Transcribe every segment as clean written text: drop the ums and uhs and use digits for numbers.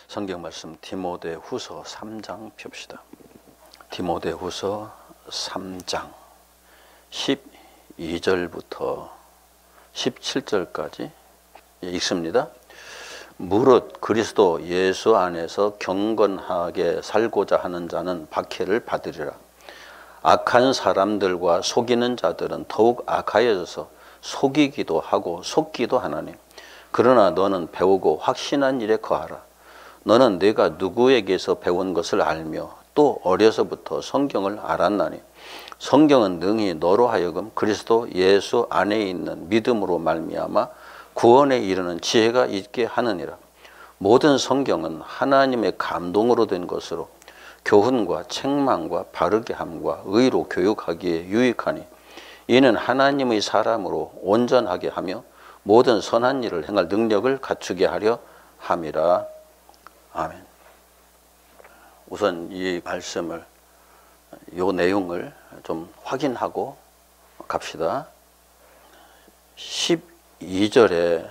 성경 말씀 디모데후서 3장 펴봅시다. 디모데후서 3장 12절부터 17절까지 읽습니다. 무릇 그리스도 예수 안에서 경건하게 살고자 하는 자는 박해를 받으리라. 악한 사람들과 속이는 자들은 더욱 악하여져서 속이기도 하고 속기도 하나니, 그러나 너는 배우고 확신한 일에 거하라. 너는 네가 누구에게서 배운 것을 알며 또 어려서부터 성경을 알았나니, 성경은 능히 너로 하여금 그리스도 예수 안에 있는 믿음으로 말미암아 구원에 이르는 지혜가 있게 하느니라. 모든 성경은 하나님의 감동으로 된 것으로 교훈과 책망과 바르게 함과 의로 교육하기에 유익하니, 이는 하나님의 사람으로 온전하게 하며 모든 선한 일을 행할 능력을 갖추게 하려 함이라. 아멘. 우선 이 말씀을, 이 내용을 좀 확인하고 갑시다. 12절에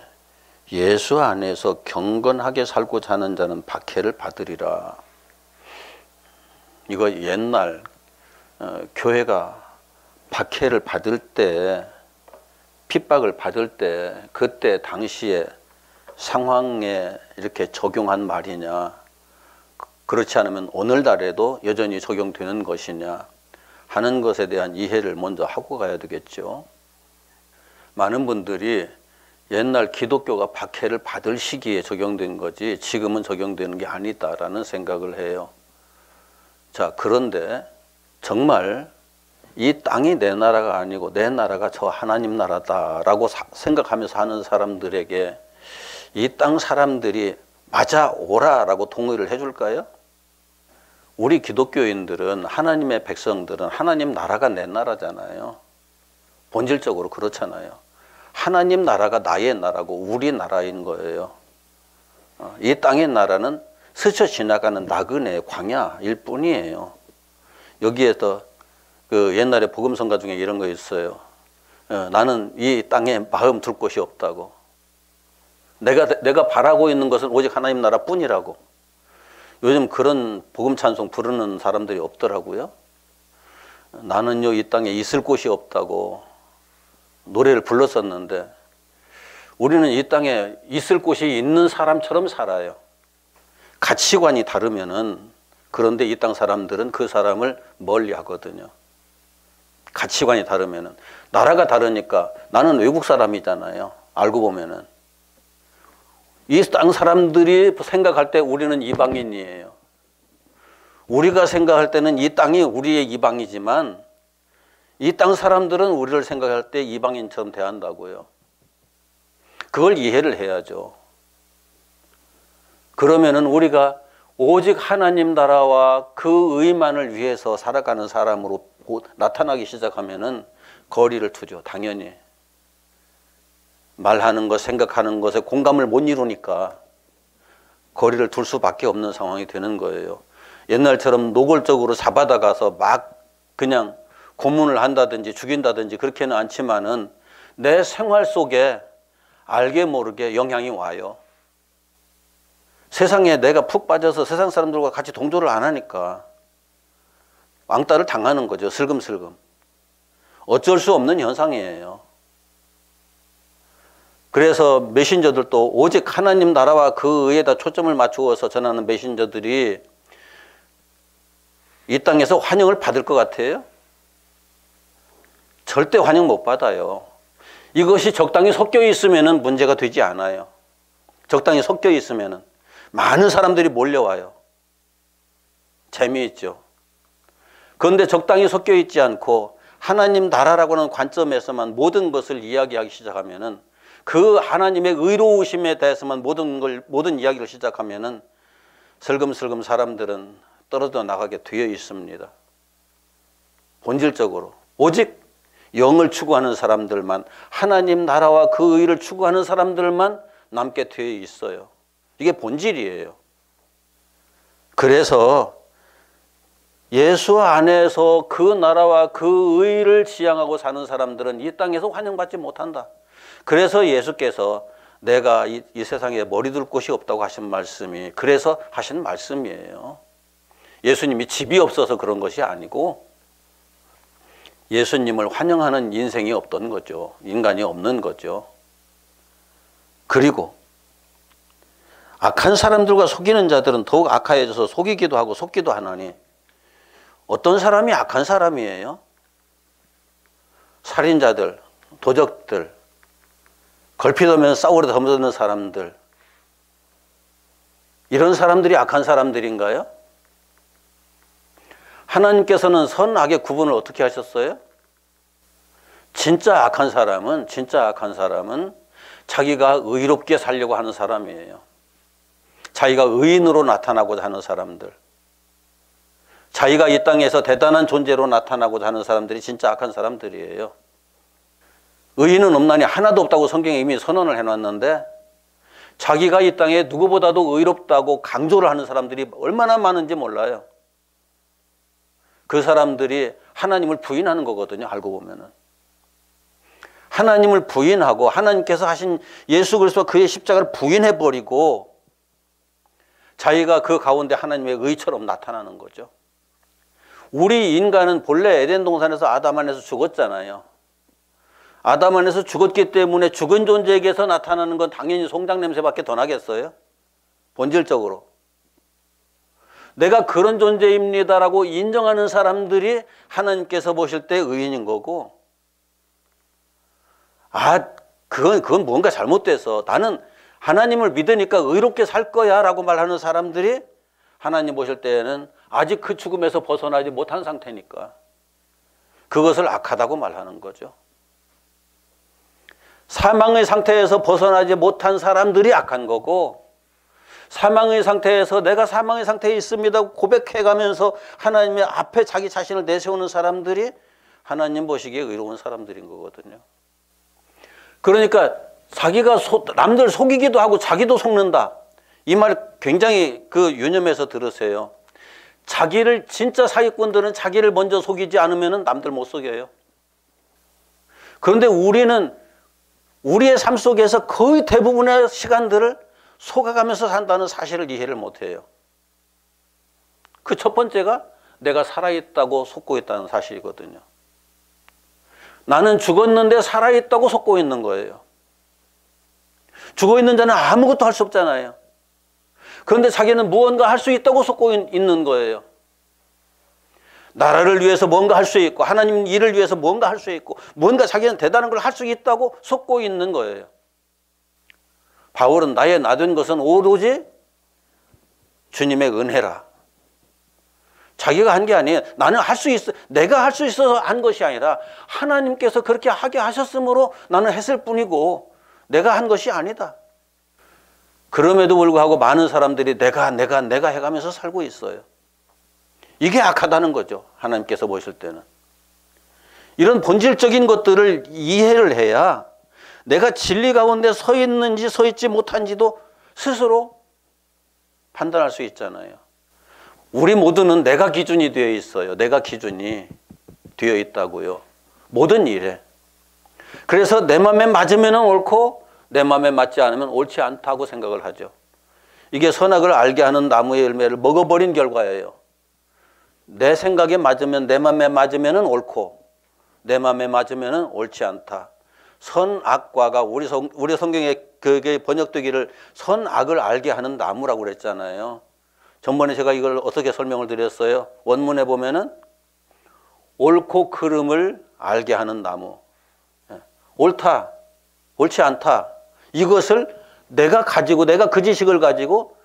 예수 안에서 경건하게 살고자 하는 자는 박해를 받으리라. 이거 옛날 교회가 박해를 받을 때, 핍박을 받을 때, 그때 당시에 상황에 이렇게 적용한 말이냐, 그렇지 않으면 오늘날에도 여전히 적용되는 것이냐 하는 것에 대한 이해를 먼저 하고 가야 되겠죠. 많은 분들이 옛날 기독교가 박해를 받을 시기에 적용된 거지 지금은 적용되는 게 아니다라는 생각을 해요. 자, 그런데 정말 이 땅이 내 나라가 아니고 내 나라가 저 하나님 나라다라고 생각하면서 사는 사람들에게 이 땅 사람들이 맞아 오라라고 동의를 해줄까요? 우리 기독교인들은, 하나님의 백성들은 하나님 나라가 내 나라잖아요. 본질적으로 그렇잖아요. 하나님 나라가 나의 나라고 우리 나라인 거예요. 이 땅의 나라는 스쳐 지나가는 나그네 광야일 뿐이에요. 여기에서 그 옛날에 복음성가 중에 이런 거 있어요. 나는 이 땅에 마음 둘 곳이 없다고. 내가 바라고 있는 것은 오직 하나님 나라 뿐이라고. 요즘 그런 복음 찬송 부르는 사람들이 없더라고요. 나는요 이 땅에 있을 곳이 없다고 노래를 불렀었는데, 우리는 이 땅에 있을 곳이 있는 사람처럼 살아요. 가치관이 다르면은, 그런데 이 땅 사람들은 그 사람을 멀리 하거든요. 가치관이 다르면은. 나라가 다르니까 나는 외국 사람이잖아요. 알고 보면은. 이 땅 사람들이 생각할 때 우리는 이방인이에요. 우리가 생각할 때는 이 땅이 우리의 이방이지만 이 땅 사람들은 우리를 생각할 때 이방인처럼 대한다고요. 그걸 이해를 해야죠. 그러면은 우리가 오직 하나님 나라와 그 의만을 위해서 살아가는 사람으로 나타나기 시작하면은 거리를 두죠. 당연히. 말하는 것, 생각하는 것에 공감을 못 이루니까 거리를 둘 수밖에 없는 상황이 되는 거예요. 옛날처럼 노골적으로 잡아다가서 막 그냥 고문을 한다든지 죽인다든지 그렇게는 않지만은 내 생활 속에 알게 모르게 영향이 와요. 세상에 내가 푹 빠져서 세상 사람들과 같이 동조를 안 하니까 왕따를 당하는 거죠. 슬금슬금. 어쩔 수 없는 현상이에요. 그래서 메신저들도 오직 하나님 나라와 그 의에다 초점을 맞추어서 전하는 메신저들이 이 땅에서 환영을 받을 것 같아요? 절대 환영 못 받아요. 이것이 적당히 섞여 있으면 문제가 되지 않아요. 적당히 섞여 있으면 많은 사람들이 몰려와요. 재미있죠. 그런데 적당히 섞여 있지 않고 하나님 나라라고 하는 관점에서만 모든 것을 이야기하기 시작하면은, 그 하나님의 의로우심에 대해서만 모든 이야기를 시작하면은 슬금슬금 사람들은 떨어져 나가게 되어 있습니다. 본질적으로 오직 영을 추구하는 사람들만, 하나님 나라와 그 의를 추구하는 사람들만 남게 되어 있어요. 이게 본질이에요. 그래서 예수 안에서 그 나라와 그 의를 지향하고 사는 사람들은 이 땅에서 환영받지 못한다. 그래서 예수께서 내가 이 세상에 머리 둘 곳이 없다고 하신 말씀이 그래서 하신 말씀이에요. 예수님이 집이 없어서 그런 것이 아니고 예수님을 환영하는 인생이 없던 거죠. 인간이 없는 거죠. 그리고 악한 사람들과 속이는 자들은 더욱 악하여져서 속이기도 하고 속기도 하나니 어떤 사람이 악한 사람이에요? 살인자들, 도적들, 걸핏하면 싸우려 덤드는 사람들, 이런 사람들이 악한 사람들인가요? 하나님께서는 선악의 구분을 어떻게 하셨어요? 진짜 악한 사람은 자기가 의롭게 살려고 하는 사람이에요. 자기가 의인으로 나타나고자 하는 사람들, 자기가 이 땅에서 대단한 존재로 나타나고자 하는 사람들이 진짜 악한 사람들이에요. 의인은 없나니 하나도 없다고 성경에 이미 선언을 해놨는데 자기가 이 땅에 누구보다도 의롭다고 강조를 하는 사람들이 얼마나 많은지 몰라요. 그 사람들이 하나님을 부인하는 거거든요. 알고 보면은 하나님을 부인하고 하나님께서 하신 예수 그리스도 그의 십자가를 부인해버리고 자기가 그 가운데 하나님의 의처럼 나타나는 거죠. 우리 인간은 본래 에덴 동산에서 아담 안에서 죽었잖아요. 아담 안에서 죽었기 때문에 죽은 존재에게서 나타나는 건 당연히 송장 냄새밖에 더 나겠어요? 본질적으로. 내가 그런 존재입니다라고 인정하는 사람들이 하나님께서 보실 때 의인인 거고, 그건 뭔가 잘못돼서 나는 하나님을 믿으니까 의롭게 살 거야 라고 말하는 사람들이 하나님 보실 때에는 아직 그 죽음에서 벗어나지 못한 상태니까 그것을 악하다고 말하는 거죠. 사망의 상태에서 벗어나지 못한 사람들이 악한 거고, 사망의 상태에서 내가 사망의 상태에 있습니다 고백해가면서 하나님의 앞에 자기 자신을 내세우는 사람들이 하나님 보시기에 의로운 사람들인 거거든요. 그러니까 자기가 남들 속이기도 하고 자기도 속는다. 이 말 굉장히 유념해서 들으세요. 자기를 진짜 사기꾼들은 자기를 먼저 속이지 않으면 남들 못 속여요. 그런데 우리는 우리의 삶 속에서 거의 대부분의 시간들을 속아가면서 산다는 사실을 이해를 못해요. 그 첫 번째가 내가 살아있다고 속고 있다는 사실이거든요. 나는 죽었는데 살아있다고 속고 있는 거예요. 죽어있는 자는 아무것도 할 수 없잖아요. 그런데 자기는 무언가 할 수 있다고 속고 있는 거예요. 나라를 위해서 뭔가 할 수 있고 하나님 일을 위해서 뭔가 할 수 있고 뭔가 자기는 대단한 걸 할 수 있다고 속고 있는 거예요. 바울은 나의 나된 것은 오로지 주님의 은혜라. 자기가 한 게 아니에요. 나는 할 수 있어. 내가 할 수 있어서 한 것이 아니라 하나님께서 그렇게 하게 하셨으므로 나는 했을 뿐이고 내가 한 것이 아니다. 그럼에도 불구하고 많은 사람들이 내가 해가면서 살고 있어요. 이게 악하다는 거죠. 하나님께서 보실 때는. 이런 본질적인 것들을 이해를 해야 내가 진리 가운데 서 있는지 서 있지 못한지도 스스로 판단할 수 있잖아요. 우리 모두는 내가 기준이 되어 있어요. 내가 기준이 되어 있다고요. 모든 일에. 그래서 내 마음에 맞으면 옳고 내 마음에 맞지 않으면 옳지 않다고 생각을 하죠. 이게 선악을 알게 하는 나무의 열매를 먹어버린 결과예요. 내 생각에 맞으면 내 마음에 맞으면 옳고 내 마음에 맞으면 옳지 않다. 선악과가 우리 성경에 그게 번역되기를 선악을 알게 하는 나무라고 그랬잖아요. 전번에 제가 이걸 어떻게 설명을 드렸어요? 원문에 보면은 옳고 그름을 알게 하는 나무. 옳다, 옳지 않다. 이것을 내가 가지고 내가 그 지식을 가지고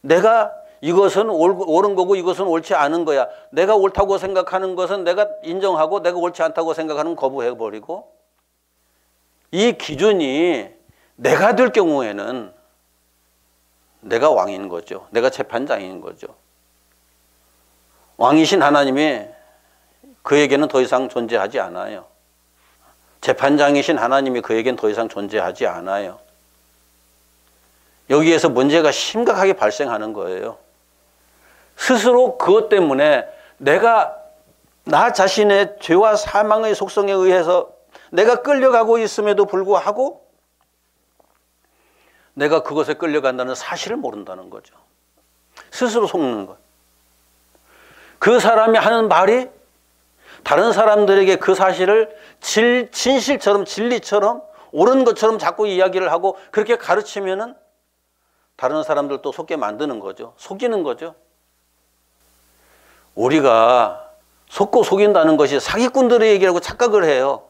내가 이것은 옳은 거고 이것은 옳지 않은 거야. 내가 옳다고 생각하는 것은 내가 인정하고 내가 옳지 않다고 생각하는 거부해버리고 이 기준이 내가 될 경우에는 내가 왕인 거죠. 내가 재판장인 거죠. 왕이신 하나님이 그에게는 더 이상 존재하지 않아요. 재판장이신 하나님이 그에게는 더 이상 존재하지 않아요. 여기에서 문제가 심각하게 발생하는 거예요. 스스로 그것 때문에 내가 나 자신의 죄와 사망의 속성에 의해서 내가 끌려가고 있음에도 불구하고 내가 그것에 끌려간다는 사실을 모른다는 거죠. 스스로 속는 것. 그 사람이 하는 말이 다른 사람들에게 그 사실을 진실처럼 진리처럼 옳은 것처럼 자꾸 이야기를 하고 그렇게 가르치면은 다른 사람들도 속게 만드는 거죠. 속이는 거죠. 우리가 속고 속인다는 것이 사기꾼들의 얘기라고 착각을 해요.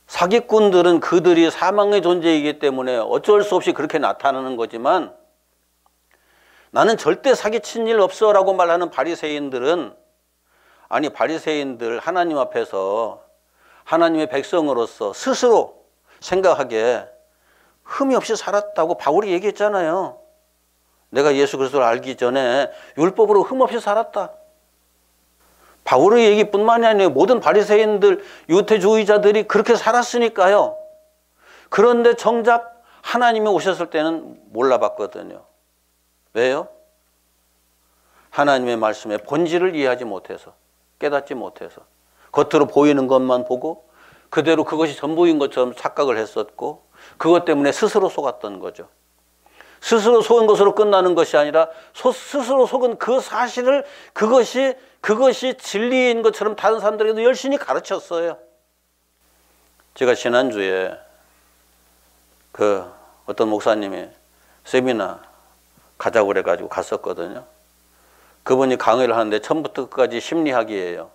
사기꾼들은 그들이 사망의 존재이기 때문에 어쩔 수 없이 그렇게 나타나는 거지만 나는 절대 사기친 일 없어 라고 말하는 바리새인들은 아니 바리새인들 하나님 앞에서 하나님의 백성으로서 스스로 생각하기에 흠이 없이 살았다고 바울이 얘기했잖아요. 내가 예수 그리스도를 알기 전에 율법으로 흠 없이 살았다. 바울의 얘기뿐만이 아니에요. 모든 바리새인들, 유태주의자들이 그렇게 살았으니까요. 그런데 정작 하나님이 오셨을 때는 몰라봤거든요. 왜요? 하나님의 말씀의 본질을 이해하지 못해서, 깨닫지 못해서 겉으로 보이는 것만 보고 그대로 그것이 전부인 것처럼 착각을 했었고 그것 때문에 스스로 속았던 거죠. 스스로 속은 것으로 끝나는 것이 아니라 스스로 속은 그 사실을 그것이 진리인 것처럼 다른 사람들에게도 열심히 가르쳤어요. 제가 지난주에 그 어떤 목사님이 세미나 가자고 그래가지고 갔었거든요. 그분이 강의를 하는데 처음부터 끝까지 심리학이에요.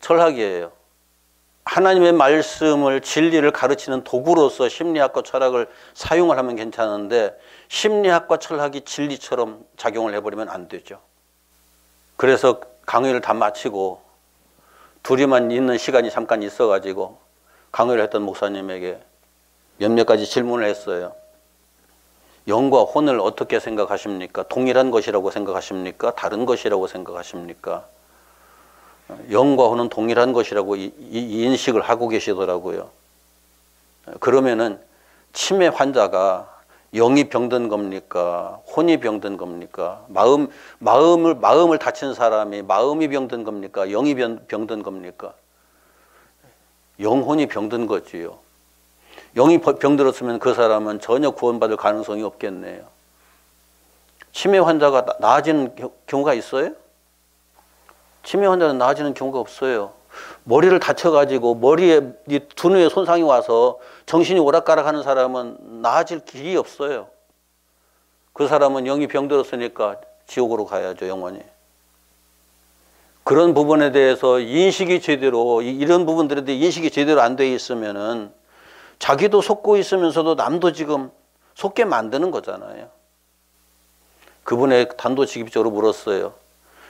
철학이에요. 하나님의 말씀을 진리를 가르치는 도구로서 심리학과 철학을 사용을 하면 괜찮은데 심리학과 철학이 진리처럼 작용을 해버리면 안 되죠. 그래서 강의를 다 마치고 둘이만 있는 시간이 잠깐 있어가지고 강의를 했던 목사님에게 몇몇 가지 질문을 했어요. 영과 혼을 어떻게 생각하십니까? 동일한 것이라고 생각하십니까? 다른 것이라고 생각하십니까? 영과 혼은 동일한 것이라고 이 인식을 하고 계시더라고요. 그러면은 치매 환자가 영이 병든 겁니까? 혼이 병든 겁니까? 마음을 다친 사람이 마음이 병든 겁니까? 영이 병든 겁니까? 영혼이 병든 거지요. 영이 병들었으면 그 사람은 전혀 구원받을 가능성이 없겠네요. 치매 환자가 나아지는 경우가 있어요? 치매 환자는 나아지는 경우가 없어요. 머리를 다쳐가지고 머리에 두뇌에 손상이 와서 정신이 오락가락하는 사람은 나아질 길이 없어요. 그 사람은 영이 병들었으니까 지옥으로 가야죠, 영원히. 그런 부분에 대해서 인식이 제대로, 이런 부분들에 대해 인식이 제대로 안 돼 있으면은 자기도 속고 있으면서도 남도 지금 속게 만드는 거잖아요. 그분의 단도직입적으로 물었어요.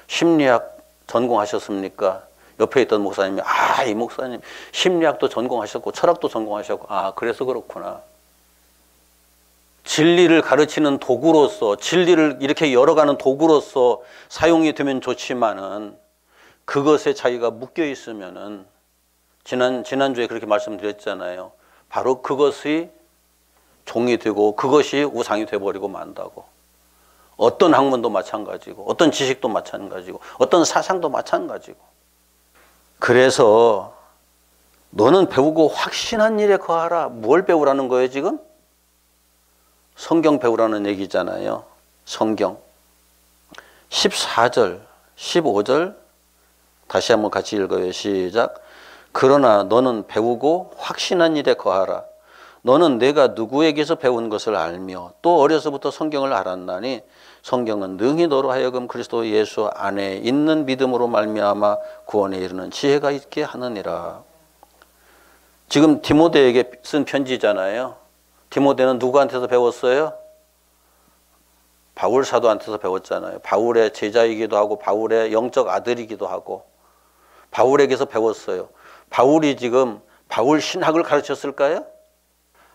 심리학 전공하셨습니까? 옆에 있던 목사님이 이 목사님 심리학도 전공하셨고 철학도 전공하셨고 그래서 그렇구나. 진리를 가르치는 도구로서 진리를 이렇게 열어가는 도구로서 사용이 되면 좋지만은 그것에 자기가 묶여 있으면은 지난주에 그렇게 말씀드렸잖아요. 바로 그것이 종이 되고 그것이 우상이 돼버리고 만다고. 어떤 학문도 마찬가지고 어떤 지식도 마찬가지고 어떤 사상도 마찬가지고. 그래서 너는 배우고 확신한 일에 거하라. 뭘 배우라는 거예요 지금? 성경 배우라는 얘기잖아요. 성경 14절 15절 다시 한번 같이 읽어요. 시작. 그러나 너는 배우고 확신한 일에 거하라. 너는 내가 누구에게서 배운 것을 알며 또 어려서부터 성경을 알았나니 성경은 능히 너로 하여금 그리스도 예수 안에 있는 믿음으로 말미암아 구원에 이르는 지혜가 있게 하느니라. 지금 디모데에게 쓴 편지잖아요. 디모데는 누구한테서 배웠어요? 바울 사도한테서 배웠잖아요. 바울의 제자이기도 하고 바울의 영적 아들이기도 하고 바울에게서 배웠어요. 바울이 지금 바울 신학을 가르쳤을까요?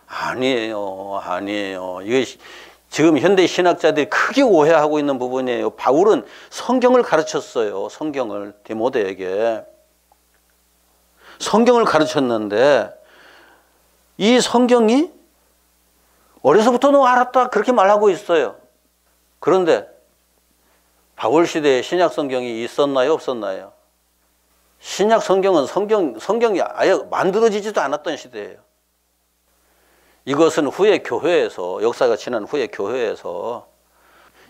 아니에요. 이게 지금 현대 신학자들이 크게 오해하고 있는 부분이에요. 바울은 성경을 가르쳤어요. 성경을 디모데에게. 성경을 가르쳤는데 이 성경이 어려서부터 너 알았다 그렇게 말하고 있어요. 그런데 바울 시대에 신약 성경이 있었나요? 없었나요? 신약 성경은 성경이 아예 만들어지지도 않았던 시대예요. 이것은 후에 교회에서, 역사가 지난 후에 교회에서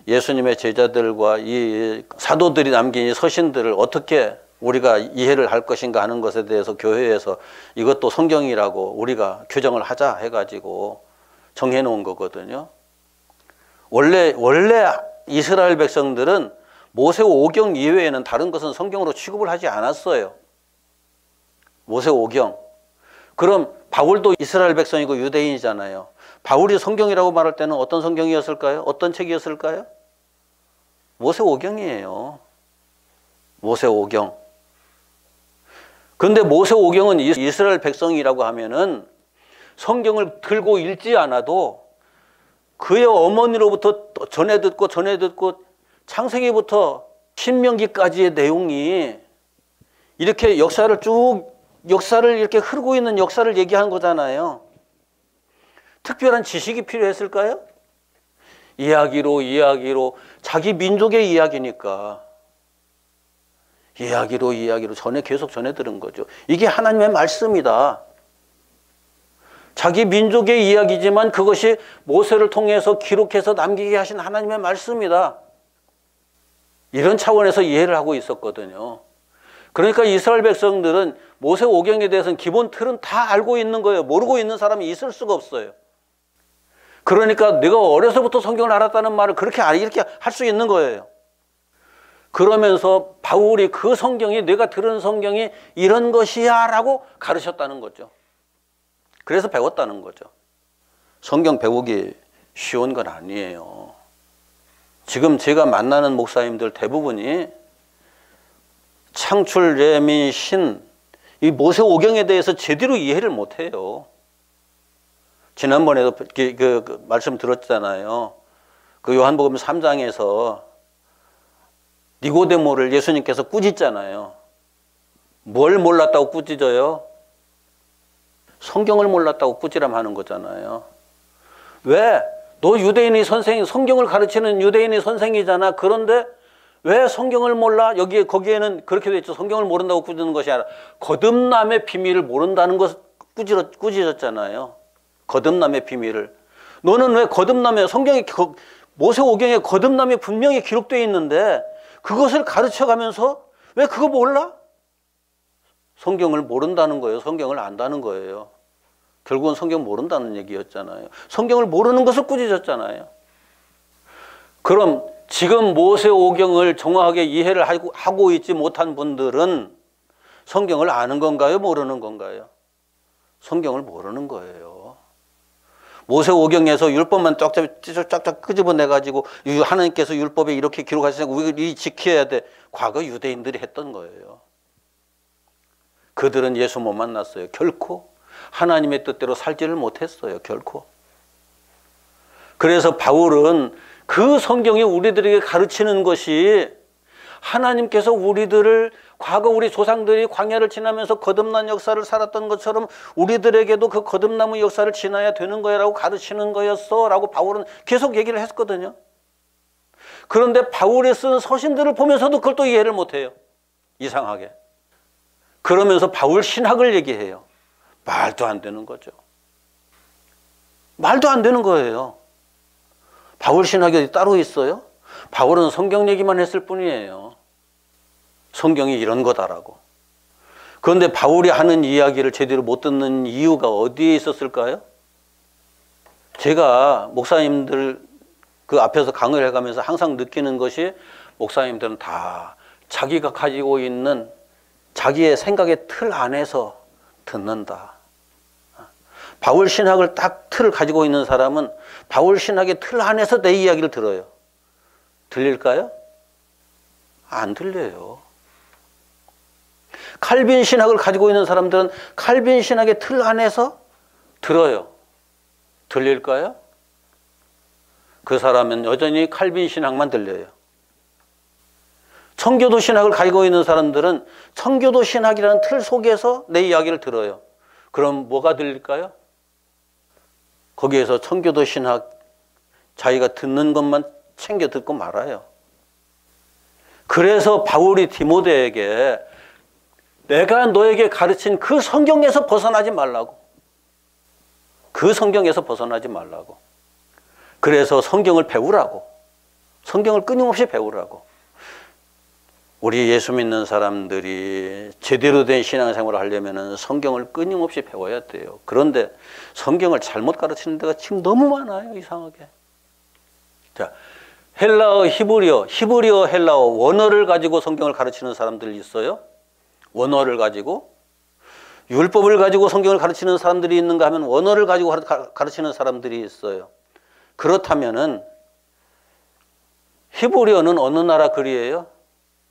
예수님의 제자들과 이 사도들이 남긴 이 서신들을 어떻게 우리가 이해를 할 것인가 하는 것에 대해서 교회에서 이것도 성경이라고 우리가 규정을 하자 해가지고 정해놓은 거거든요. 원래 이스라엘 백성들은 모세오경 이외에는 다른 것은 성경으로 취급을 하지 않았어요. 모세오경. 그럼 바울도 이스라엘 백성이고 유대인이잖아요. 바울이 성경이라고 말할 때는 어떤 성경이었을까요? 어떤 책이었을까요? 모세오경이에요. 모세오경. 그런데 모세오경은 이스라엘 백성이라고 하면은 성경을 들고 읽지 않아도 그의 어머니로부터 전해 듣고 창세기부터 신명기까지의 내용이 이렇게 역사를 이렇게 흐르고 있는 역사를 얘기한 거잖아요. 특별한 지식이 필요했을까요? 이야기로 자기 민족의 이야기니까 이야기로 계속 전해 들은 거죠. 이게 하나님의 말씀이다. 자기 민족의 이야기지만 그것이 모세를 통해서 기록해서 남기게 하신 하나님의 말씀이다. 이런 차원에서 이해를 하고 있었거든요. 그러니까 이스라엘 백성들은 모세오경에 대해서는 기본 틀은 다 알고 있는 거예요. 모르고 있는 사람이 있을 수가 없어요. 그러니까 내가 어려서부터 성경을 알았다는 말을 이렇게 할 수 있는 거예요. 그러면서 바울이 그 성경이 내가 들은 성경이 이런 것이야 라고 가르쳤다는 거죠. 그래서 배웠다는 거죠. 성경 배우기 쉬운 건 아니에요. 지금 제가 만나는 목사님들 대부분이 창출, 레미, 신, 이 모세오경에 대해서 제대로 이해를 못해요. 지난번에도 그 말씀 들었잖아요. 그 요한복음 3장에서 니고데모를 예수님께서 꾸짖잖아요. 뭘 몰랐다고 꾸짖어요? 성경을 몰랐다고 꾸지람하는 거잖아요. 왜? 너 유대인의 선생, 성경을 가르치는 유대인의 선생이잖아. 그런데 왜 성경을 몰라? 거기에는 그렇게 돼 있죠. 성경을 모른다고 꾸짖는 것이 아니라 거듭남의 비밀을 모른다는 것을 꾸짖었잖아요. 거듭남의 비밀을. 너는 왜 거듭남의 성경에 모세오경에 거듭남이 분명히 기록되어 있는데 그것을 가르쳐가면서 왜 그거 몰라? 성경을 모른다는 거예요. 성경을 안다는 거예요. 결국은 성경 모른다는 얘기였잖아요. 성경을 모르는 것을 꾸짖었잖아요. 그럼 지금 모세오경을 정확하게 이해를 하고 있지 못한 분들은 성경을 아는 건가요? 모르는 건가요? 성경을 모르는 거예요. 모세오경에서 율법만 쫙쫙 끄집어내가지고 하나님께서 율법에 이렇게 기록하시니까 우리 지켜야 돼. 과거 유대인들이 했던 거예요. 그들은 예수 못 만났어요. 결코 하나님의 뜻대로 살지를 못했어요. 결코. 그래서 바울은 그 성경이 우리들에게 가르치는 것이 하나님께서 우리들을 과거 우리 조상들이 광야를 지나면서 거듭난 역사를 살았던 것처럼 우리들에게도 그 거듭남의 역사를 지나야 되는 거야 라고 가르치는 거였어 라고 바울은 계속 얘기를 했거든요. 그런데 바울이 쓴 서신들을 보면서도 그걸 또 이해를 못해요. 이상하게. 그러면서 바울 신학을 얘기해요. 말도 안 되는 거죠. 말도 안 되는 거예요. 바울 신학이 따로 있어요? 바울은 성경 얘기만 했을 뿐이에요. 성경이 이런 거다라고. 그런데 바울이 하는 이야기를 제대로 못 듣는 이유가 어디에 있었을까요? 제가 목사님들 그 앞에서 강의를 해가면서 항상 느끼는 것이 목사님들은 다 자기가 가지고 있는 자기의 생각의 틀 안에서 듣는다. 바울 신학을 딱 틀을 가지고 있는 사람은 바울 신학의 틀 안에서 내 이야기를 들어요. 들릴까요? 안 들려요. 칼빈 신학을 가지고 있는 사람들은 칼빈 신학의 틀 안에서 들어요. 들릴까요? 그 사람은 여전히 칼빈 신학만 들려요. 청교도 신학을 가지고 있는 사람들은 청교도 신학이라는 틀 속에서 내 이야기를 들어요. 그럼 뭐가 들릴까요? 거기에서 청교도 신학 자기가 듣는 것만 챙겨 듣고 말아요. 그래서 바울이 디모데에게 내가 너에게 가르친 그 성경에서 벗어나지 말라고. 그 성경에서 벗어나지 말라고. 그래서 성경을 배우라고. 성경을 끊임없이 배우라고. 우리 예수 믿는 사람들이 제대로 된 신앙생활을 하려면 성경을 끊임없이 배워야 돼요. 그런데 성경을 잘못 가르치는 데가 지금 너무 많아요. 이상하게. 자, 헬라어, 히브리어, 헬라어 원어를 가지고 성경을 가르치는 사람들이 있어요. 원어를 가지고. 율법을 가지고 성경을 가르치는 사람들이 있는가 하면 원어를 가지고 가르치는 사람들이 있어요. 그렇다면은 히브리어는 어느 나라 글이에요?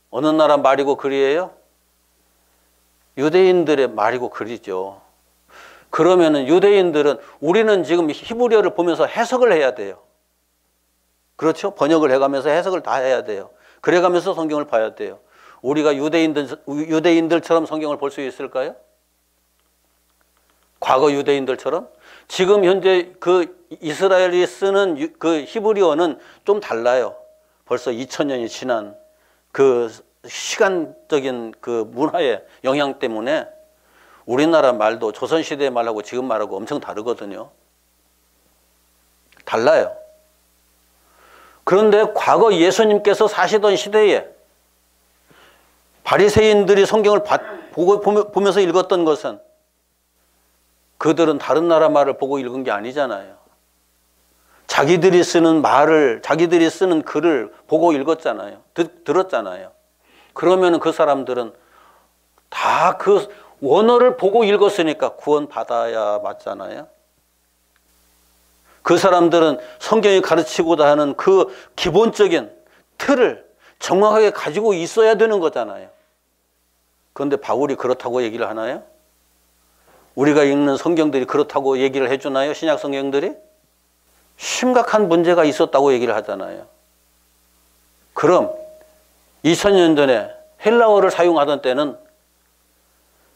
어느 나라 말이고 글이에요? 유대인들의 말이고 글이죠. 그러면은 유대인들은 우리는 지금 히브리어를 보면서 해석을 해야 돼요. 그렇죠? 번역을 해가면서 해석을 다 해야 돼요. 그래가면서 성경을 봐야 돼요. 우리가 유대인들처럼 성경을 볼 수 있을까요? 과거 유대인들처럼? 지금 현재 그 이스라엘이 쓰는 그 히브리어는 좀 달라요. 벌써 2000년이 지난 그 시간적인 그 문화의 영향 때문에 우리나라 말도 조선시대 말하고 지금 말하고 엄청 다르거든요. 달라요. 그런데 과거 예수님께서 사시던 시대에 바리새인들이 성경을 보면서 읽었던 것은 그들은 다른 나라 말을 보고 읽은 게 아니잖아요. 자기들이 쓰는 말을, 자기들이 쓰는 글을 보고 읽었잖아요. 들었잖아요. 그러면 그 사람들은 다 그 원어를 보고 읽었으니까 구원받아야 맞잖아요. 그 사람들은 성경이 가르치고자 하는 그 기본적인 틀을 정확하게 가지고 있어야 되는 거잖아요. 그런데 바울이 그렇다고 얘기를 하나요? 우리가 읽는 성경들이 그렇다고 얘기를 해주나요? 신약 성경들이? 심각한 문제가 있었다고 얘기를 하잖아요. 그럼 2000년 전에 헬라어를 사용하던 때는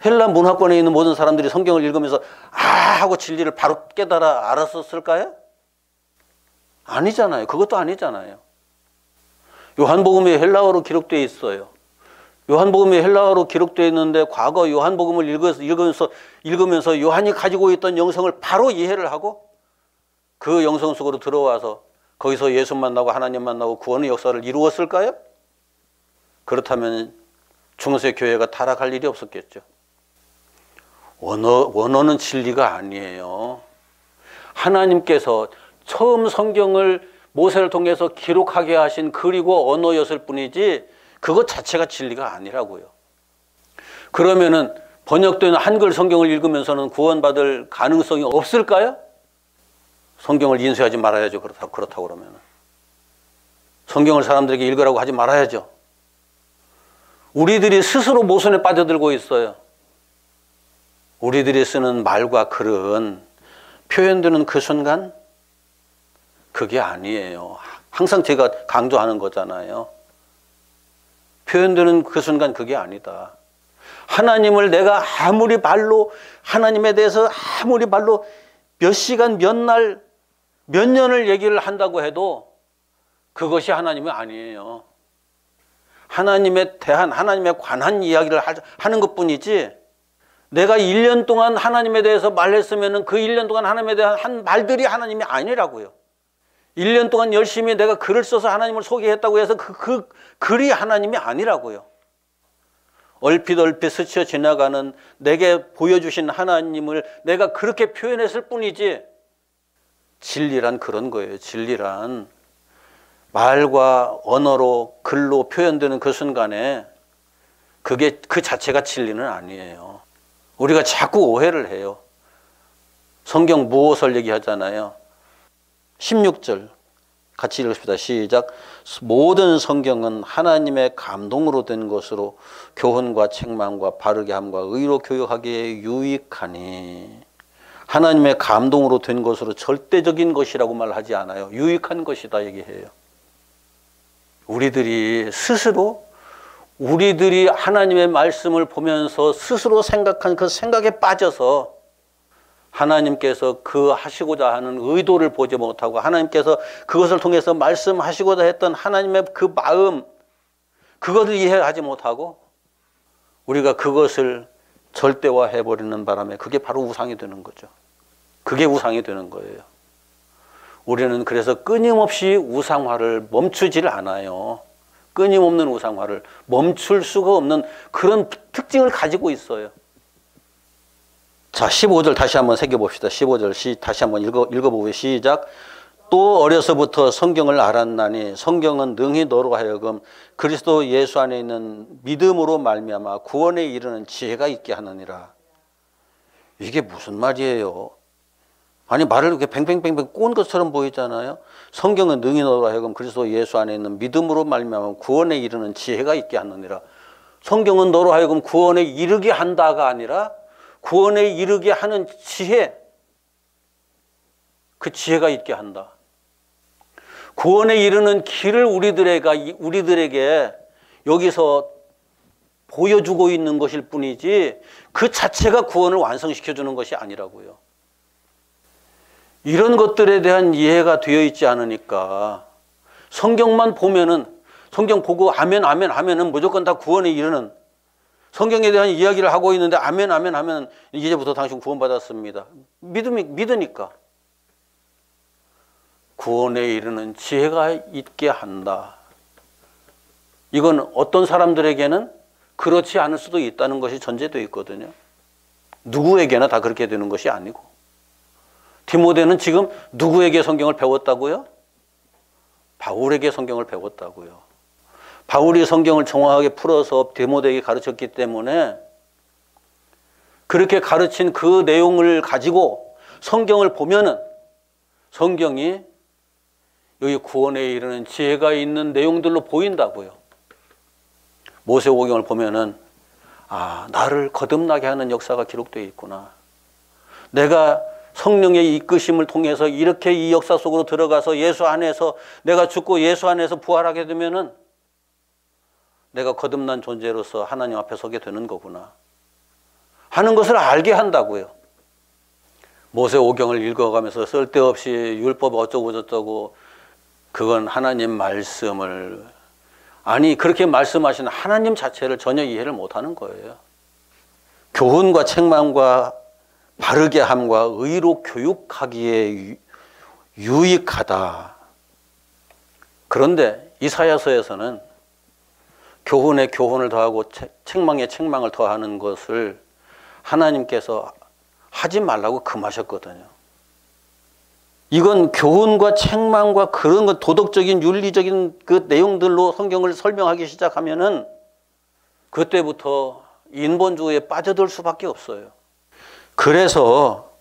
헬라 문화권에 있는 모든 사람들이 성경을 읽으면서 아 하고 진리를 바로 깨달아 알았었을까요? 아니잖아요. 그것도 아니잖아요. 요한복음이 헬라어로 기록되어 있어요. 요한복음이 헬라어로 기록되어 있는데 과거 요한복음을 읽으면서 요한이 가지고 있던 영성을 바로 이해를 하고 그 영성 속으로 들어와서 거기서 예수 만나고 하나님 만나고 구원의 역사를 이루었을까요? 그렇다면 중세 교회가 타락할 일이 없었겠죠. 원어는 진리가 아니에요. 하나님께서 처음 성경을 모세를 통해서 기록하게 하신 글이고 언어였을 뿐이지 그것 자체가 진리가 아니라고요. 그러면은 번역된 한글 성경을 읽으면서는 구원받을 가능성이 없을까요? 성경을 인수하지 말아야죠. 그렇다고 그러면 성경을 사람들에게 읽으라고 하지 말아야죠. 우리들이 스스로 모순에 빠져들고 있어요. 우리들이 쓰는 말과 글은 표현되는 그 순간 그게 아니에요. 항상 제가 강조하는 거잖아요. 표현되는 그 순간 그게 아니다. 하나님을 내가 아무리 말로 하나님에 대해서 아무리 말로 몇 시간 몇 날 몇 년을 얘기를 한다고 해도 그것이 하나님이 아니에요. 하나님에 대한 하나님에 관한 이야기를 하는 것뿐이지 내가 1년 동안 하나님에 대해서 말했으면 그 1년 동안 하나님에 대한 한 말들이 하나님이 아니라고요. 1년 동안 열심히 내가 글을 써서 하나님을 소개했다고 해서 그 글이 하나님이 아니라고요. 얼핏 스쳐 지나가는 내게 보여주신 하나님을 내가 그렇게 표현했을 뿐이지 진리란 그런 거예요. 진리란 말과 언어로 글로 표현되는 그 순간에 그게 그 자체가 진리는 아니에요. 우리가 자꾸 오해를 해요. 성경 무엇을 얘기하잖아요. 16절 같이 읽읍시다. 시작. 모든 성경은 하나님의 감동으로 된 것으로 교훈과 책망과 바르게 함과 의로 교육하기에 유익하니. 하나님의 감동으로 된 것으로 절대적인 것이라고 말하지 않아요. 유익한 것이다 얘기해요. 우리들이 스스로 우리들이 하나님의 말씀을 보면서 스스로 생각한 그 생각에 빠져서 하나님께서 그 하시고자 하는 의도를 보지 못하고 하나님께서 그것을 통해서 말씀하시고자 했던 하나님의 그 마음 그것을 이해하지 못하고 우리가 그것을 절대화해버리는 바람에 그게 바로 우상이 되는 거죠. 그게 우상이 되는 거예요. 우리는 그래서 끊임없이 우상화를 멈추질 않아요. 끊임없는 우상화를 멈출 수가 없는 그런 특징을 가지고 있어요. 자, 15절 다시 한번 새겨봅시다. 15절 다시 한번 읽어보고 시작. 또 어려서부터 성경을 알았나니 성경은 능히 너로 하여금 그리스도 예수 안에 있는 믿음으로 말미암아 구원에 이르는 지혜가 있게 하느니라. 이게 무슨 말이에요? 아니, 말을 이렇게 뱅뱅뱅뱅 꼬은 것처럼 보이잖아요. 성경은 능히 너로 하여금 그리스도 예수 안에 있는 믿음으로 말미암아 구원에 이르는 지혜가 있게 하느니라. 성경은 너로 하여금 구원에 이르게 한다가 아니라 구원에 이르게 하는 지혜, 그 지혜가 있게 한다. 구원에 이르는 길을 우리들에게 여기서 보여주고 있는 것일 뿐이지 그 자체가 구원을 완성시켜주는 것이 아니라고요. 이런 것들에 대한 이해가 되어 있지 않으니까 성경만 보면은, 성경 보고 아멘 아멘 하면은 무조건 다 구원에 이르는, 성경에 대한 이야기를 하고 있는데 아멘 아멘 하면 이제부터 당신 구원받았습니다. 믿으니까. 구원에 이르는 지혜가 있게 한다. 이건 어떤 사람들에게는 그렇지 않을 수도 있다는 것이 전제되어 있거든요. 누구에게나 다 그렇게 되는 것이 아니고. 디모데는 지금 누구에게 성경을 배웠다고요? 바울에게 성경을 배웠다고요. 바울이 성경을 정확하게 풀어서 디모데에게 가르쳤기 때문에 그렇게 가르친 그 내용을 가지고 성경을 보면은 성경이 여기 구원에 이르는 지혜가 있는 내용들로 보인다고요. 모세오경을 보면은 아, 나를 거듭나게 하는 역사가 기록되어 있구나. 내가 성령의 이끄심을 통해서 이렇게 이 역사 속으로 들어가서 예수 안에서 내가 죽고 예수 안에서 부활하게 되면은 내가 거듭난 존재로서 하나님 앞에 서게 되는 거구나 하는 것을 알게 한다고요. 모세오경을 읽어가면서 쓸데없이 율법 어쩌고 저쩌고, 그건 하나님 말씀을, 아니 그렇게 말씀하시는 하나님 자체를 전혀 이해를 못하는 거예요. 교훈과 책망과 바르게 함과 의로 교육하기에 유익하다. 그런데 이사야서에서는 교훈에 교훈을 더하고 책망에 책망을 더하는 것을 하나님께서 하지 말라고 금하셨거든요. 이건 교훈과 책망과 그런 것, 도덕적인 윤리적인 그 내용들로 성경을 설명하기 시작하면은 그때부터 인본주의에 빠져들 수밖에 없어요. 그래서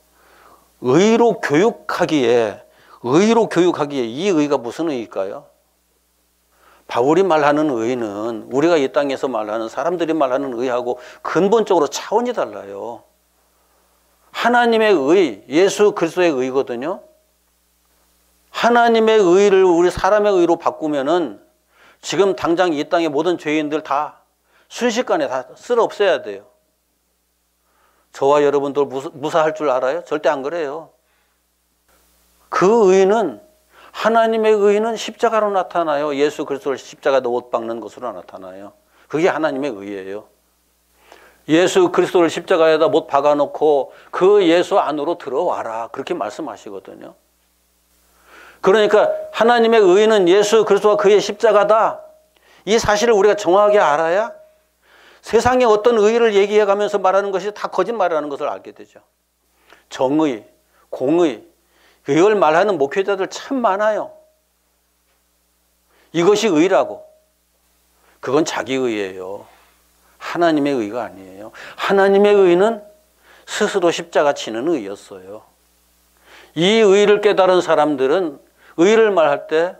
의로 교육하기에 이 의가 무슨 의일까요? 바울이 말하는 의는 우리가 이 땅에서 말하는, 사람들이 말하는 의하고 근본적으로 차원이 달라요. 하나님의 의, 예수 그리스도의 의거든요. 하나님의 의를 우리 사람의 의로 바꾸면은 지금 당장 이 땅의 모든 죄인들 다 순식간에 다 쓸어 없애야 돼요. 저와 여러분들 무사할 줄 알아요? 절대 안 그래요. 그 의는, 하나님의 의는 십자가로 나타나요. 예수 그리스도를 십자가에 못 박는 것으로 나타나요. 그게 하나님의 의예요. 예수 그리스도를 십자가에다 못 박아놓고 그 예수 안으로 들어와라, 그렇게 말씀하시거든요. 그러니까 하나님의 의는 예수 그리스도와 그의 십자가다. 이 사실을 우리가 정확하게 알아야 세상에 어떤 의를 얘기해가면서 말하는 것이 다 거짓말이라는 것을 알게 되죠. 정의, 공의, 이걸 말하는 목회자들 참 많아요. 이것이 의라고. 그건 자기 의예요. 하나님의 의가 아니에요. 하나님의 의는 스스로 십자가 치는 의였어요. 이 의를 깨달은 사람들은 의를 말할 때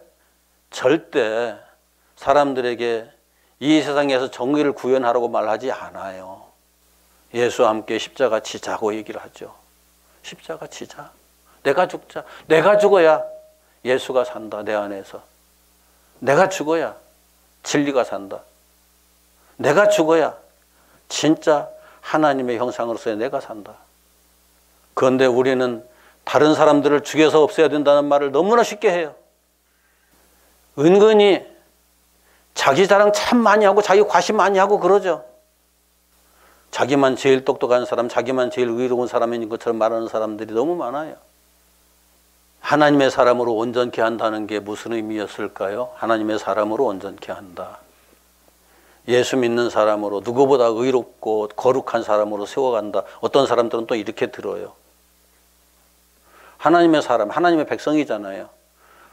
절대 사람들에게 이 세상에서 정의를 구현하라고 말하지 않아요. 예수와 함께 십자가 치자고 얘기를 하죠. 십자가 치자. 내가 죽자. 내가 죽어야 예수가 산다, 내 안에서. 내가 죽어야 진리가 산다. 내가 죽어야 진짜 하나님의 형상으로서의 내가 산다. 그런데 우리는 다른 사람들을 죽여서 없애야 된다는 말을 너무나 쉽게 해요. 은근히 자기 자랑 참 많이 하고 자기 과시 많이 하고 그러죠. 자기만 제일 똑똑한 사람, 자기만 제일 의로운 사람인 것처럼 말하는 사람들이 너무 많아요. 하나님의 사람으로 온전케 한다는 게 무슨 의미였을까요? 하나님의 사람으로 온전케 한다. 예수 믿는 사람으로, 누구보다 의롭고 거룩한 사람으로 세워간다. 어떤 사람들은 또 이렇게 들어요. 하나님의 사람, 하나님의 백성이잖아요.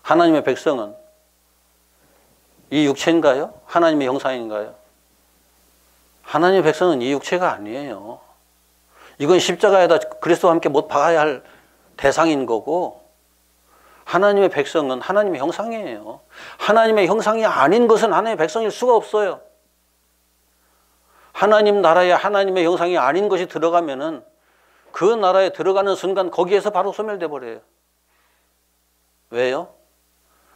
하나님의 백성은 이 육체인가요? 하나님의 형상인가요? 하나님의 백성은 이 육체가 아니에요. 이건 십자가에다 그리스도와 함께 못 박아야 할 대상인 거고, 하나님의 백성은 하나님의 형상이에요. 하나님의 형상이 아닌 것은 하나님의 백성일 수가 없어요. 하나님 나라에 하나님의 형상이 아닌 것이 들어가면은 그 나라에 들어가는 순간 거기에서 바로 소멸돼 버려요. 왜요?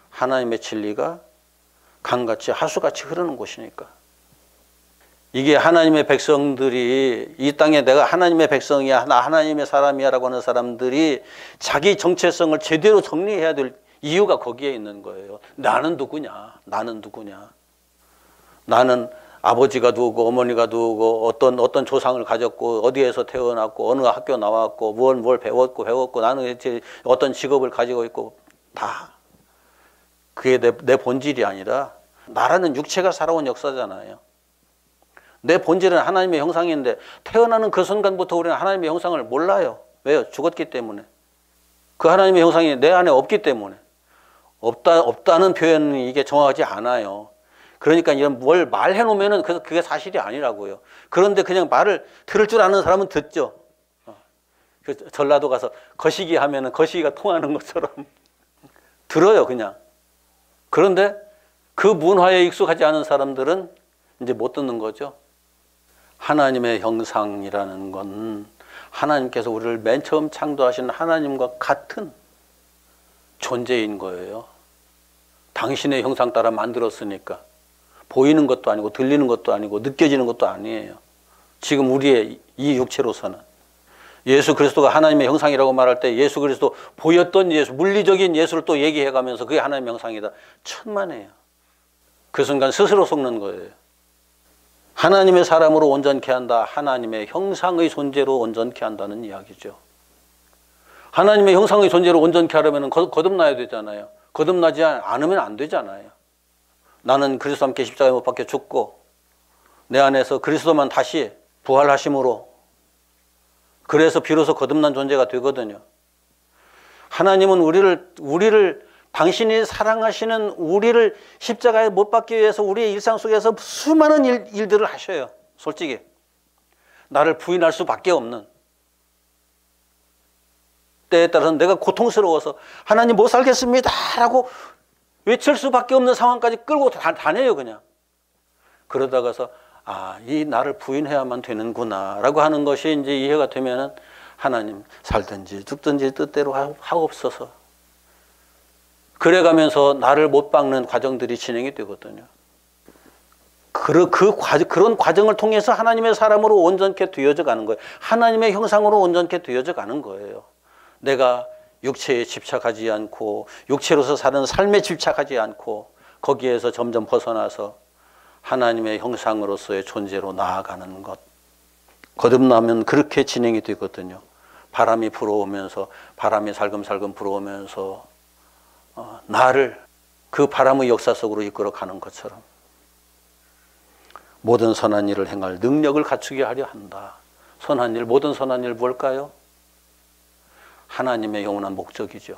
하나님의 진리가 강같이 하수같이 흐르는 곳이니까. 이게 하나님의 백성들이 이 땅에 내가 하나님의 백성이야, 나 하나님의 사람이야 라고 하는 사람들이 자기 정체성을 제대로 정리해야 될 이유가 거기에 있는 거예요. 나는 누구냐? 나는 누구냐? 나는 아버지가 누구고 어머니가 누구고 어떤 조상을 가졌고 어디에서 태어났고 어느 학교 나왔고 뭘 배웠고 나는 어떤 직업을 가지고 있고 다 그게 내 본질이 아니라 나라는 육체가 살아온 역사잖아요. 내 본질은 하나님의 형상인데 태어나는 그 순간부터 우리는 하나님의 형상을 몰라요. 왜요? 죽었기 때문에. 그 하나님의 형상이 내 안에 없기 때문에. 없다는 표현이 이게 정확하지 않아요. 그러니까 이런 뭘 말해 놓으면은 그게 사실이 아니라고요. 그런데 그냥 말을 들을 줄 아는 사람은 듣죠. 전라도 가서 거시기 하면은 거시기가 통하는 것처럼 들어요, 그냥. 그런데 그 문화에 익숙하지 않은 사람들은 이제 못 듣는 거죠. 하나님의 형상이라는 건 하나님께서 우리를 맨 처음 창조하신 하나님과 같은 존재인 거예요. 당신의 형상 따라 만들었으니까. 보이는 것도 아니고 들리는 것도 아니고 느껴지는 것도 아니에요. 지금 우리의 이 육체로서는. 예수 그리스도가 하나님의 형상이라고 말할 때 예수 그리스도 보였던 예수, 물리적인 예수를 또 얘기해가면서 그게 하나님의 형상이다. 천만에요. 그 순간 스스로 속는 거예요. 하나님의 사람으로 온전케 한다. 하나님의 형상의 존재로 온전케 한다는 이야기죠. 하나님의 형상의 존재로 온전케 하려면 거듭나야 되잖아요. 거듭나지 않으면 안 되잖아요. 나는 그리스도와 함께 십자가에 못 박혀 죽고 내 안에서 그리스도만 다시 부활하심으로 그래서 비로소 거듭난 존재가 되거든요. 하나님은 우리를 당신이 사랑하시는 우리를 십자가에 못 박기 위해서 우리의 일상 속에서 수많은 일들을 하셔요. 솔직히 나를 부인할 수밖에 없는 때에 따라서는 내가 고통스러워서 하나님 못 살겠습니다 라고 외칠 수밖에 없는 상황까지 끌고 다녀요, 그냥. 그러다가서 이 나를 부인해야만 되는구나 라고 하는 것이 이제 이해가 되면은 하나님 살든지 죽든지 뜻대로 하옵소서. 그래가면서 나를 못 박는 과정들이 진행이 되거든요. 그런 과정을 통해서 하나님의 사람으로 온전케 되어져 가는 거예요. 하나님의 형상으로 온전케 되어져 가는 거예요. 내가 육체에 집착하지 않고 육체로서 사는 삶에 집착하지 않고 거기에서 점점 벗어나서 하나님의 형상으로서의 존재로 나아가는 것. 거듭나면 그렇게 진행이 되거든요. 바람이 불어오면서 바람이 살금살금 불어오면서 나를 그 바람의 역사 속으로 이끌어가는 것처럼 모든 선한 일을 행할 능력을 갖추게 하려 한다. 선한 일, 모든 선한 일 뭘까요? 하나님의 영원한 목적이죠.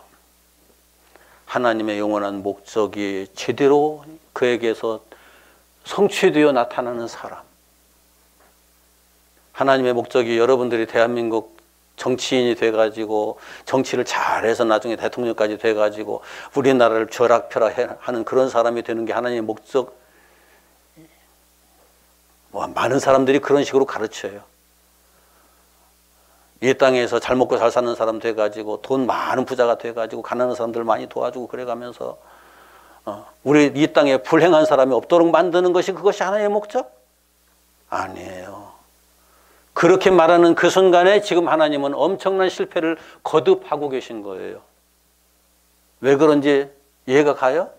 하나님의 영원한 목적이 제대로 그에게서 성취되어 나타나는 사람. 하나님의 목적이 여러분들이 대한민국 정치인이 돼가지고 정치를 잘해서 나중에 대통령까지 돼가지고 우리나라를 쥐락펴락하는 그런 사람이 되는 게 하나님의 목적. 많은 사람들이 그런 식으로 가르쳐요. 이 땅에서 잘 먹고 잘 사는 사람 돼가지고 돈 많은 부자가 돼가지고 가난한 사람들 많이 도와주고 그래가면서 우리 이 땅에 불행한 사람이 없도록 만드는 것이 그것이 하나님의 목적? 아니에요. 그렇게 말하는 그 순간에 지금 하나님은 엄청난 실패를 거듭하고 계신 거예요. 왜 그런지 이해가 가요?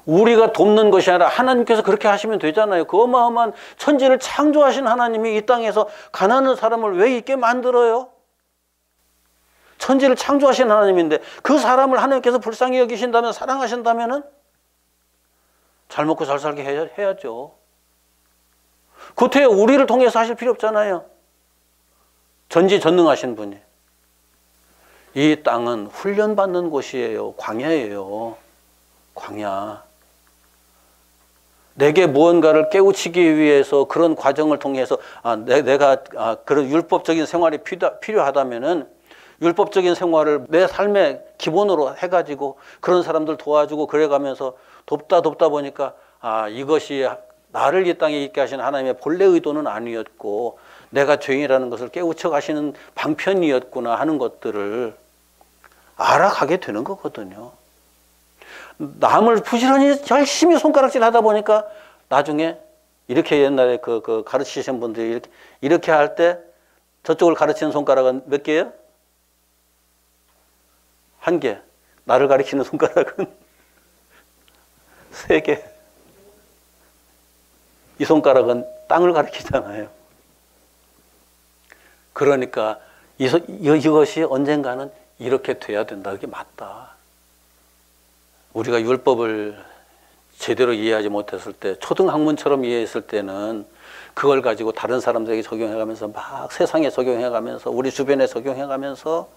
우리가 돕는 것이 아니라 하나님께서 그렇게 하시면 되잖아요. 그 어마어마한 천지를 창조하신 하나님이 이 땅에서 가난한 사람을 왜 있게 만들어요? 천지를 창조하신 하나님인데 그 사람을 하나님께서 불쌍히 여기신다면, 사랑하신다면은 잘 먹고 잘 살게 해야죠. 그것도요, 우리를 통해서 하실 필요 없잖아요. 전지전능하신 분이. 이 땅은 훈련받는 곳이에요. 광야예요. 광야. 내게 무언가를 깨우치기 위해서 그런 과정을 통해서 내가 그런 율법적인 생활이 필요하다면은 율법적인 생활을 내 삶의 기본으로 해가지고 그런 사람들 도와주고 그래가면서 돕다 보니까 이것이 나를 이 땅에 있게 하신 하나님의 본래 의도는 아니었고 내가 죄인이라는 것을 깨우쳐 가시는 방편이었구나 하는 것들을 알아가게 되는 거거든요. 남을 부지런히 열심히 손가락질 하다 보니까 나중에 이렇게 옛날에 그 가르치신 분들이 이렇게 할 때 저쪽을 가르치는 손가락은 몇 개예요? 한 개. 나를 가리키는 손가락은 세 개. 이 손가락은 땅을 가리키잖아요. 그러니까 이것이 언젠가는 이렇게 돼야 된다. 그게 맞다. 우리가 율법을 제대로 이해하지 못했을 때, 초등학문처럼 이해했을 때는 그걸 가지고 다른 사람들에게 적용해가면서 막 세상에 적용해가면서 우리 주변에 적용해가면서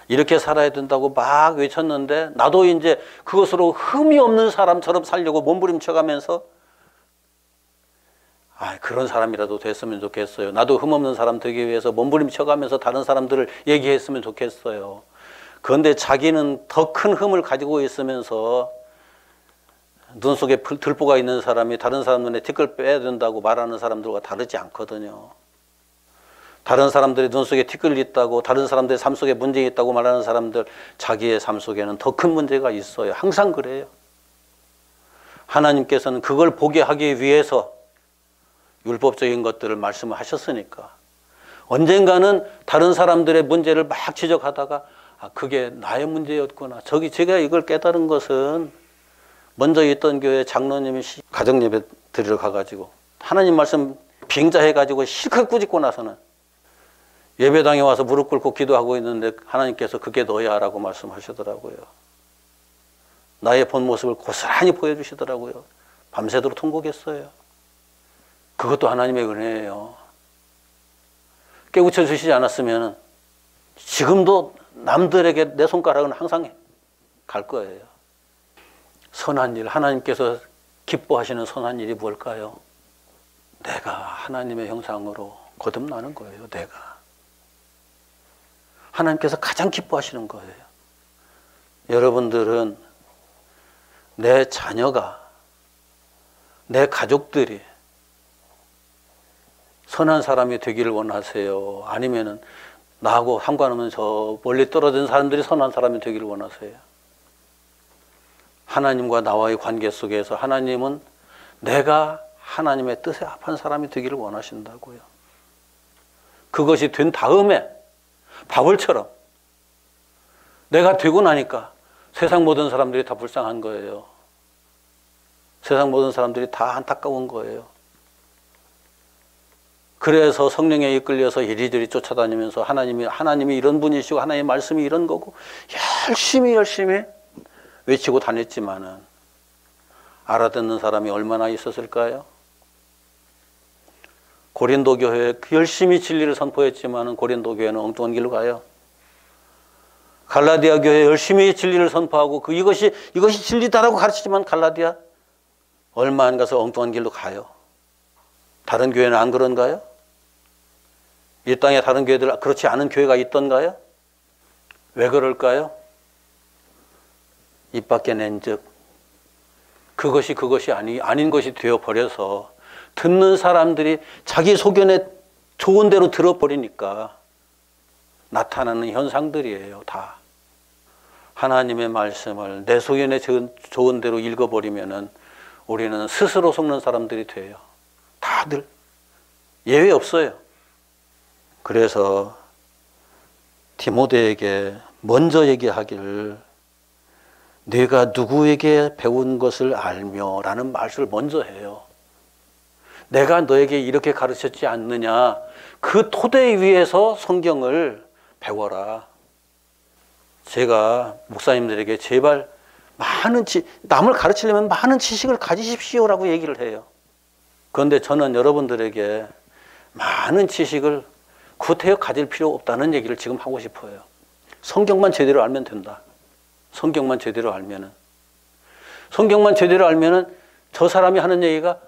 이렇게 살아야 된다고 막 외쳤는데 나도 이제 그것으로 흠이 없는 사람처럼 살려고 몸부림쳐가면서 그런 사람이라도 됐으면 좋겠어요. 나도 흠 없는 사람 되기 위해서 몸부림쳐가면서 다른 사람들을 얘기했으면 좋겠어요. 그런데 자기는 더 큰 흠을 가지고 있으면서 눈 속에 들보가 있는 사람이 다른 사람 눈에 티끌 빼야 된다고 말하는 사람들과 다르지 않거든요. 다른 사람들이 눈 속에 티끌이 있다고, 다른 사람들의 삶 속에 문제가 있다고 말하는 사람들, 자기의 삶 속에는 더 큰 문제가 있어요. 항상 그래요. 하나님께서는 그걸 보게 하기 위해서 율법적인 것들을 말씀을 하셨으니까 언젠가는 다른 사람들의 문제를 막 지적하다가 그게 나의 문제였구나. 제가 이걸 깨달은 것은 먼저 있던 교회 장로님이 가정예배 드리러 가가지고 하나님 말씀 빙자해가지고 실컷 꾸짖고 나서는 예배당에 와서 무릎 꿇고 기도하고 있는데 하나님께서 그게 너야라고 말씀하시더라고요. 나의 본 모습을 고스란히 보여주시더라고요. 밤새도록 통곡했어요. 그것도 하나님의 은혜예요. 깨우쳐 주시지 않았으면 지금도 남들에게 내 손가락은 항상 갈 거예요. 선한 일, 하나님께서 기뻐하시는 선한 일이 뭘까요? 내가 하나님의 형상으로 거듭나는 거예요. 내가. 하나님께서 가장 기뻐하시는 거예요. 여러분들은 내 자녀가, 내 가족들이 선한 사람이 되기를 원하세요? 아니면은 나하고 상관없는 저 멀리 떨어진 사람들이 선한 사람이 되기를 원하세요? 하나님과 나와의 관계 속에서 하나님은 내가 하나님의 뜻에 합한 사람이 되기를 원하신다고요. 그것이 된 다음에 바울처럼 내가 되고 나니까 세상 모든 사람들이 다 불쌍한 거예요. 세상 모든 사람들이 다 안타까운 거예요. 그래서 성령에 이끌려서 이리저리 쫓아다니면서 하나님이 이런 분이시고 하나님의 말씀이 이런 거고 열심히 외치고 다녔지만은 알아듣는 사람이 얼마나 있었을까요? 고린도 교회에 열심히 진리를 선포했지만은 고린도 교회는 엉뚱한 길로 가요. 갈라디아 교회 열심히 진리를 선포하고 이것이 진리다라고 가르치지만 갈라디아 얼마 안 가서 엉뚱한 길로 가요. 다른 교회는 안 그런가요? 이 땅에 다른 교회들 그렇지 않은 교회가 있던가요? 왜 그럴까요? 입 밖에 낸즉 그것이 아닌 것이 되어버려서 듣는 사람들이 자기 소견에 좋은 대로 들어버리니까 나타나는 현상들이에요. 다. 하나님의 말씀을 내 소견에 좋은 대로 읽어버리면은 우리는 스스로 속는 사람들이 돼요. 다들 예외 없어요. 그래서 티모데에게 먼저 얘기하기를 내가 누구에게 배운 것을 알며 라는 말을 먼저 해요. 내가 너에게 이렇게 가르쳤지 않느냐. 그 토대 위에서 성경을 배워라. 제가 목사님들에게 제발 남을 가르치려면 많은 지식을 가지십시오라고 얘기를 해요. 그런데 저는 여러분들에게 많은 지식을 구태여 가질 필요 없다는 얘기를 지금 하고 싶어요. 성경만 제대로 알면 된다. 성경만 제대로 알면은 저 사람이 하는 얘기가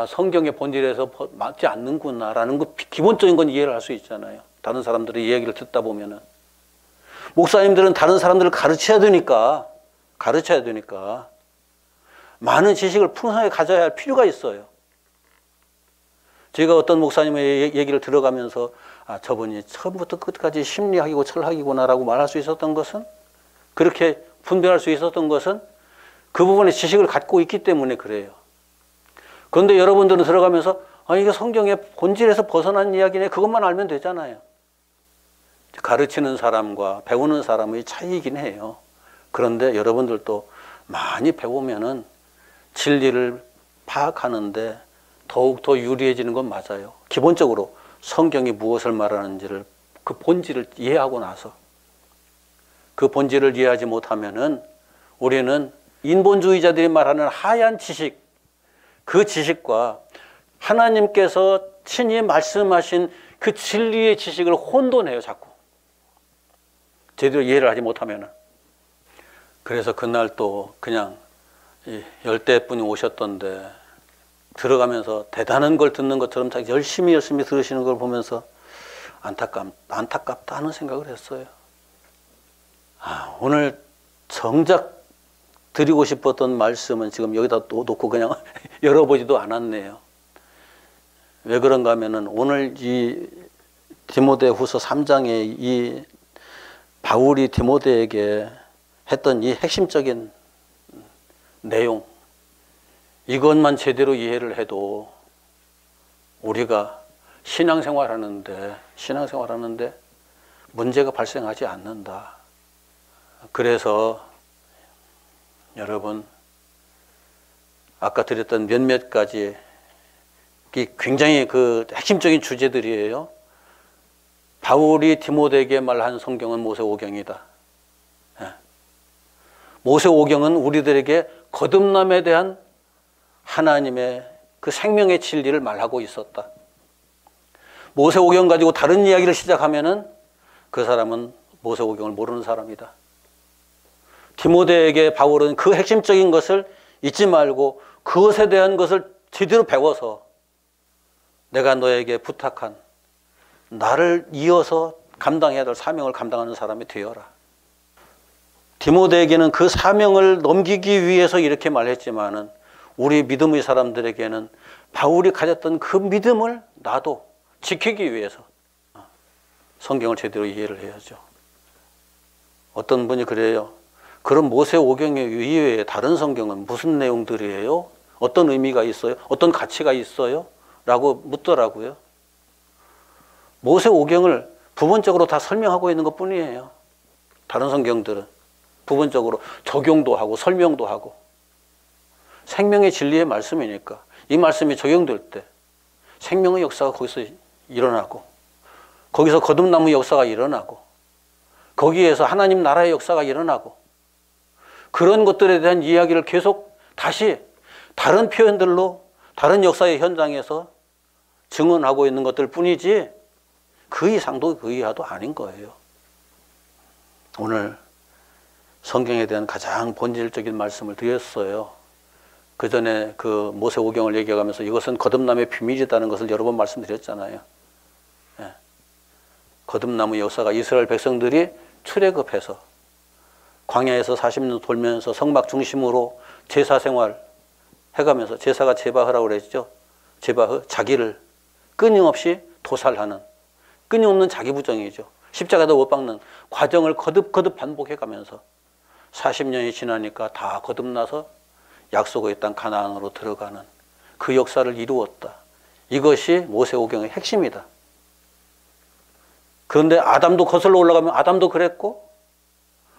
성경의 본질에서 맞지 않는구나라는 거 기본적인 건 이해를 할 수 있잖아요. 다른 사람들의 이야기를 듣다 보면은. 목사님들은 다른 사람들을 가르쳐야 되니까 많은 지식을 풍성하게 가져야 할 필요가 있어요. 제가 어떤 목사님의 얘기를 들어가면서 저분이 처음부터 끝까지 심리학이고 철학이구나라고 말할 수 있었던 것은, 그렇게 분별할 수 있었던 것은 그 부분의 지식을 갖고 있기 때문에 그래요. 그런데 여러분들은 들어가면서 이게 성경의 본질에서 벗어난 이야기네, 그것만 알면 되잖아요. 가르치는 사람과 배우는 사람의 차이이긴 해요. 그런데 여러분들도 많이 배우면은 진리를 파악하는데 더욱더 유리해지는 건 맞아요. 기본적으로 성경이 무엇을 말하는지를, 그 본질을 이해하고 나서, 그 본질을 이해하지 못하면은 우리는 인본주의자들이 말하는 하얀 지식, 그 지식과 하나님께서 친히 말씀하신 그 진리의 지식을 혼돈해요, 자꾸. 제대로 이해를 하지 못하면은. 그래서 그날 또 그냥 10대분이 오셨던데, 들어가면서 대단한 걸 듣는 것처럼 열심히 들으시는 걸 보면서 안타깝다 하는 생각을 했어요. 오늘 정작 드리고 싶었던 말씀은 지금 여기다 또 놓고 그냥 열어보지도 않았네요. 왜 그런가 하면은 오늘 이 디모데후서 3장에 이 바울이 디모데에게 했던 이 핵심적인 내용, 이것만 제대로 이해를 해도 우리가 신앙생활하는데 문제가 발생하지 않는다. 그래서 여러분, 아까 드렸던 몇몇 가지 굉장히 그 핵심적인 주제들이에요. 바울이 디모데에게 말한 성경은 모세오경이다. 모세오경은 우리들에게 거듭남에 대한 하나님의 그 생명의 진리를 말하고 있었다. 모세오경 가지고 다른 이야기를 시작하면은 그 사람은 모세오경을 모르는 사람이다. 디모데에게 바울은 그 핵심적인 것을 잊지 말고 그것에 대한 것을 제대로 배워서 내가 너에게 부탁한 나를 이어서 감당해야 될 사명을 감당하는 사람이 되어라. 디모데에게는 그 사명을 넘기기 위해서 이렇게 말했지만은 우리 믿음의 사람들에게는 바울이 가졌던 그 믿음을 나도 지키기 위해서 성경을 제대로 이해를 해야죠. 어떤 분이 그래요. 그럼 모세오경의 이외에 다른 성경은 무슨 내용들이에요? 어떤 의미가 있어요? 어떤 가치가 있어요? 라고 묻더라고요. 모세오경을 부분적으로 다 설명하고 있는 것 뿐이에요. 다른 성경들은 부분적으로 적용도 하고 설명도 하고, 생명의 진리의 말씀이니까 이 말씀이 적용될 때 생명의 역사가 거기서 일어나고, 거기서 거듭남의 역사가 일어나고, 거기에서 하나님 나라의 역사가 일어나고, 그런 것들에 대한 이야기를 계속 다시 다른 표현들로 다른 역사의 현장에서 증언하고 있는 것들 뿐이지 그 이상도 그 이하도 아닌 거예요. 오늘 성경에 대한 가장 본질적인 말씀을 드렸어요. 그 전에 그 모세오경을 얘기하면서 이것은 거듭남의 비밀이라는 것을 여러 번 말씀드렸잖아요. 거듭남의 역사가 이스라엘 백성들이 출애굽해서 광야에서 40년 돌면서 성막 중심으로 제사 생활 해가면서, 제사가 제바흐라고 그랬죠. 제바흐, 자기를 끊임없이 도살하는, 끊임없는 자기 부정이죠. 십자가도 못 박는 과정을 거듭 반복해가면서 40년이 지나니까 다 거듭나서 약속의 땅 가나안으로 들어가는 그 역사를 이루었다. 이것이 모세오경의 핵심이다. 그런데 아담도 거슬러 올라가면 아담도 그랬고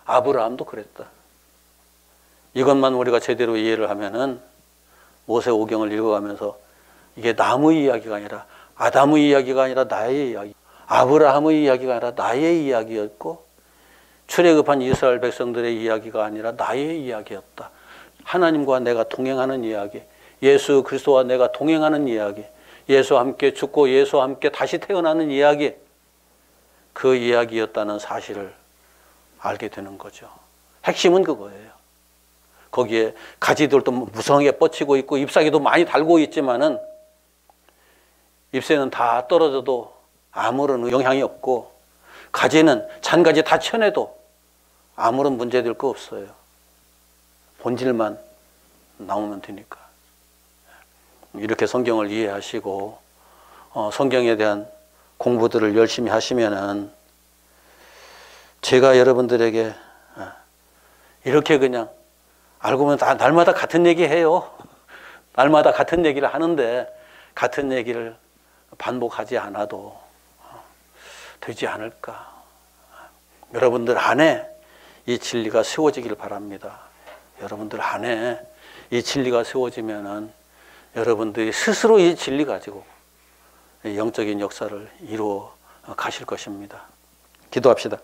아브라함도 그랬다. 이것만 우리가 제대로 이해를 하면은 모세오경을 읽어가면서 이게 나무의 이야기가 아니라 아담의 이야기가 아니라 나의 이야기, 아브라함의 이야기가 아니라 나의 이야기였고 출애굽한 이스라엘 백성들의 이야기가 아니라 나의 이야기였다. 하나님과 내가 동행하는 이야기, 예수 그리스도와 내가 동행하는 이야기, 예수와 함께 죽고 예수와 함께 다시 태어나는 이야기, 그 이야기였다는 사실을 알게 되는 거죠. 핵심은 그거예요. 거기에 가지들도 무성하게 뻗치고 있고 잎사귀도 많이 달고 있지만은 잎새는 다 떨어져도 아무런 영향이 없고 가지는 잔가지 다 쳐내도 아무런 문제될 거 없어요. 본질만 나오면 되니까. 이렇게 성경을 이해하시고 성경에 대한 공부들을 열심히 하시면은 제가 여러분들에게 이렇게 그냥 알고 보면 다 날마다 같은 얘기 해요. 날마다 같은 얘기를 하는데 같은 얘기를 반복하지 않아도 되지 않을까. 여러분들 안에 이 진리가 세워지길 바랍니다. 여러분들 안에 이 진리가 세워지면은 여러분들이 스스로 이 진리 가지고 영적인 역사를 이루어 가실 것입니다. 기도합시다.